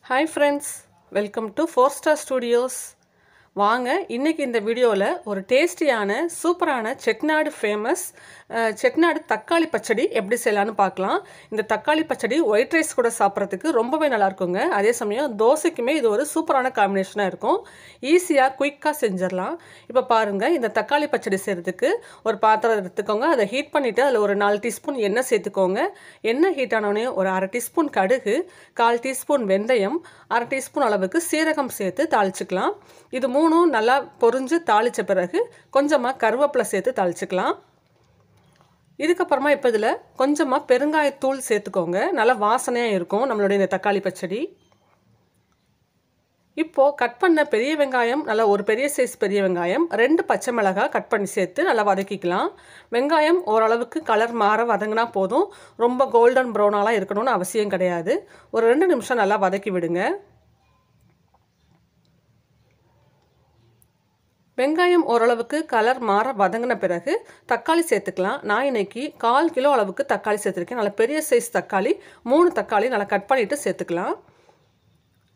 Hi friends, welcome to 4-Star Studios. வாங்க இன்னைக்கு இந்த வீடியோல ஒரு டேஸ்டியான சூப்பரான செட்டிநாடு ஃபேமஸ் செட்டிநாடு தக்காளி பச்சடி எப்படி செய்யலாம்னு பார்க்கலாம். இந்த தக்காளி பச்சடி ஒயிட் ரைஸ் கூட சாப்பிட்றதுக்கு ரொம்பவே நல்லா இருக்குங்க. அதே சமயம் தோசைக்குமே இது ஒரு சூப்பரான காம்பினேஷனாக இருக்கும். ஈஸியாக குயிக்காக செஞ்சிடலாம். இப்போ பாருங்கள், இந்த தக்காளி பச்சடி செய்கிறதுக்கு ஒரு பாத்திரம் எடுத்துக்கோங்க. அதை ஹீட் பண்ணிவிட்டு அதில் ஒரு 4 டீஸ்பூன் எண்ணெய் சேர்த்துக்கோங்க. எண்ணெய் ஹீட் ஆனோடனே ஒரு 1/2 டீஸ்பூன் கடுகு, 1/4 டீஸ்பூன் வெந்தயம், 1/2 டீஸ்பூன் அளவுக்கு சீரகம் சேர்த்து தாளிச்சுக்கலாம். இது மூணும் நல்லா பொரிஞ்சு தாளித்த பிறகு கொஞ்சமாக கருவேப்பிலை சேர்த்து தாளிச்சுக்கலாம். இதுக்கப்புறமா இப்போ இதில் கொஞ்சமாக பெருங்காயத்தூள் சேர்த்துக்கோங்க. நல்லா வாசனையாக இருக்கும் நம்மளுடைய இந்த தக்காளி பச்சடி. இப்போது கட் பண்ண பெரிய வெங்காயம், நல்லா ஒரு பெரிய சைஸ் பெரிய வெங்காயம், 2 பச்சை மிளகாய் கட் பண்ணி சேர்த்து நல்லா வதக்கிக்கலாம். வெங்காயம் ஓரளவுக்கு கலர் மாற வதங்கினா போதும். ரொம்ப கோல்டன் ப்ரௌனாலாம் இருக்கணும்னு அவசியம் கிடையாது. ஒரு 2 நிமிஷம் நல்லா வதக்கி விடுங்க. வெங்காயம் ஓரளவுக்கு கலர் மாற வதங்கின பிறகு தக்காளி சேர்த்துக்கலாம். நான் இன்னைக்கு 1/4 கிலோ அளவுக்கு தக்காளி சேர்த்துருக்கேன். நல்லா பெரிய சைஸ் தக்காளி, 3 தக்காளி நல்லா கட் பண்ணிவிட்டு சேர்த்துக்கலாம்.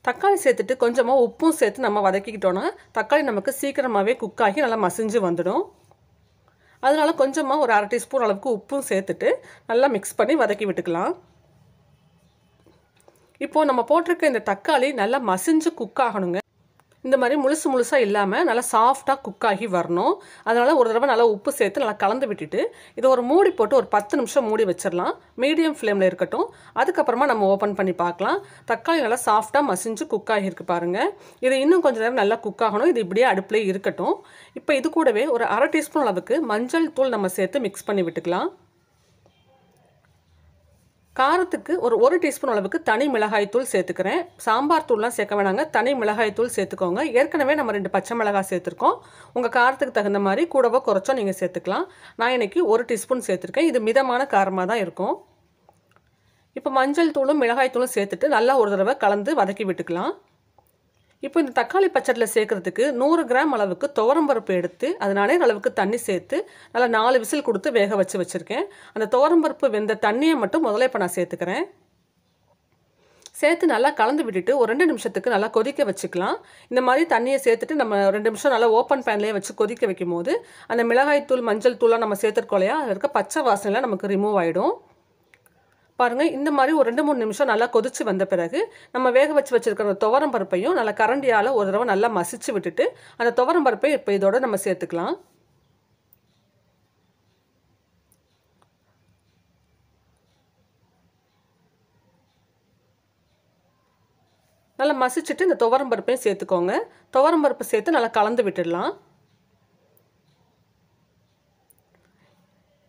தக்காளி சேர்த்துட்டு கொஞ்சமாக உப்பும் சேர்த்து நம்ம வதக்கிக்கிட்டோன்னா தக்காளி நமக்கு சீக்கிரமாகவே குக் ஆகி நல்லா மசிஞ்சு வந்துடும். அதனால கொஞ்சமாக ஒரு 1/2 டீஸ்பூன் அளவுக்கு உப்பும் சேர்த்துட்டு நல்லா மிக்ஸ் பண்ணி வதக்கி விட்டுக்கலாம். இப்போது நம்ம போட்டிருக்க இந்த தக்காளி நல்லா மசிஞ்சு குக் ஆகணுங்க. இந்த மாதிரி முழுசாக இல்லாமல் நல்லா சாஃப்டாக குக் ஆகி வரணும். அதனால் ஒரு தடவை நல்லா உப்பு சேர்த்து நல்லா கலந்து விட்டுட்டு இதை ஒரு மூடி போட்டு ஒரு 10 நிமிஷம் மூடி வச்சிடலாம். மீடியம் ஃப்ளேமில் இருக்கட்டும். அதுக்கப்புறமா நம்ம ஓப்பன் பண்ணி பார்க்கலாம். தக்காளி நல்லா சாஃப்டாக மசிஞ்சு குக் ஆகியிருக்கு பாருங்கள். இது இன்னும் கொஞ்சம் நேரம் நல்லா குக் ஆகணும். இது இப்படியே அடுப்பிலே இருக்கட்டும். இப்போ இது கூடவே ஒரு 1/2 டீஸ்பூன் அளவுக்கு மஞ்சள் தூள் நம்ம சேர்த்து மிக்ஸ் பண்ணி விட்டுக்கலாம். காரத்துக்கு ஒரு 1 டீஸ்பூன் அளவுக்கு தனி மிளகாய் தூள் சேர்த்துக்கிறேன். சாம்பார் தூள்லாம் சேர்க்க வேணாங்க, தனி மிளகாய் தூள் சேர்த்துக்கோங்க. ஏற்கனவே நம்ம 2 பச்சை மிளகாய் சேர்த்துருக்கோம். உங்கள் காரத்துக்கு தகுந்த மாதிரி கூடவோ குறைச்சோ நீங்கள் சேர்த்துக்கலாம். நான் இன்னைக்கு 1 டீஸ்பூன் சேர்த்துருக்கேன். இது மிதமான காரமாக தான் இருக்கும். இப்போ மஞ்சள் தூளும் மிளகாய் தூளும் சேர்த்துட்டு நல்லா ஒரு தடவை கலந்து வதக்கி விட்டுக்கலாம். இப்போ இந்த தக்காளி பச்சடியில் சேர்க்குறதுக்கு 100 கிராம் அளவுக்கு துவரம்பருப்பு எடுத்து அது நனைகிற அளவுக்கு தண்ணி சேர்த்து நல்லா 4 விசில் கொடுத்து வேக வச்சுருக்கேன். அந்த துவரம்பருப்பு வெந்த தண்ணியை மட்டும் முதல்ல இப்போ நான் சேர்த்துக்கிறேன். சேர்த்து நல்லா கலந்து விட்டுட்டு ஒரு 2 நிமிஷத்துக்கு நல்லா கொதிக்க வச்சுக்கலாம். இந்த மாதிரி தண்ணியை சேர்த்துட்டு நம்ம 2 நிமிஷம் நல்லா ஓப்பன் பேன்லேயே வச்சு கொதிக்க வைக்கும் போது அந்த மிளகாய் தூள் மஞ்சள் தூளாக நம்ம சேர்த்துருக்கோம் இல்லையா, அதில் இருக்க பச்சை வாசனைலாம் நமக்கு ரிமூவ் ஆகிடும். பாருங்கள், இந்த மாதிரி ஒரு 2-3 நிமிஷம் நல்லா கொதிச்சு வந்த பிறகு நம்ம வேக வச்சுருக்கிற துவரம் பருப்பையும் நல்லா கரண்டியால் ஒரு தடவை நல்லா மசிச்சு விட்டுட்டு அந்த துவரம் பருப்பை இப்போ இதோட நம்ம சேர்த்துக்கலாம். நல்லா மசிச்சுட்டு இந்த துவரம் பருப்பையும் சேர்த்துக்கோங்க. துவரம் பருப்பு சேர்த்து நல்லா கலந்து விட்டுடலாம்.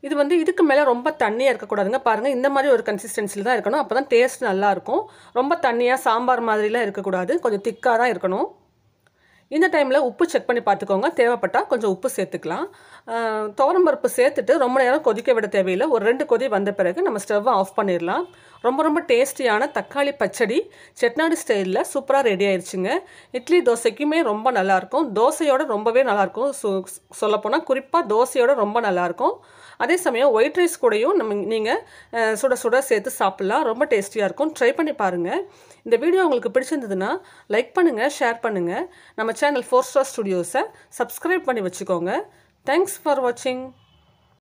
இது இதுக்கு மேலே ரொம்ப தண்ணியாக இருக்கக்கூடாதுங்க. பாருங்கள், இந்த மாதிரி ஒரு கன்சிஸ்டன்சியில் தான் இருக்கணும். அப்போ தான் டேஸ்ட் நல்லாயிருக்கும். ரொம்ப தண்ணியாக சாம்பார் மாதிரிலாம் இருக்கக்கூடாது. கொஞ்சம் திக்காக தான் இருக்கணும். இந்த டைமில் உப்பு செக் பண்ணி பார்த்துக்கோங்க. தேவைப்பட்டால் கொஞ்சம் உப்பு சேர்த்துக்கலாம். துவரம்பருப்பு சேர்த்துட்டு ரொம்ப நேரம் கொதிக்க விட தேவையில்லை. ஒரு 2 கொதி வந்த பிறகு நம்ம ஸ்டவ்வை ஆஃப் பண்ணிடலாம். ரொம்ப டேஸ்டியான தக்காளி பச்சடி செட்டிநாடு ஸ்டைலில் சூப்பராக ரெடி ஆயிடுச்சுங்க. இட்லி தோசைக்குமே ரொம்ப நல்லாயிருக்கும். தோசையோட ரொம்பவே நல்லாயிருக்கும். சொல்லப்போனால் குறிப்பாக தோசையோட ரொம்ப நல்லாயிருக்கும். அதே சமயம் ஒயிட் ரைஸ் கூடயும் நீங்கள் சுட சுட சேர்த்து சாப்பிட்லாம். ரொம்ப டேஸ்டியாக இருக்கும். ட்ரை பண்ணி பாருங்கள். இந்த வீடியோ உங்களுக்கு பிடிச்சிருந்ததுன்னா லைக் பண்ணுங்கள், ஷேர் பண்ணுங்கள். நம்ம சேனல் 4-Star Studios-ஐ சப்ஸ்கிரைப் பண்ணி வச்சுக்கோங்க. தேங்க்ஸ் ஃபார் வாட்சிங்.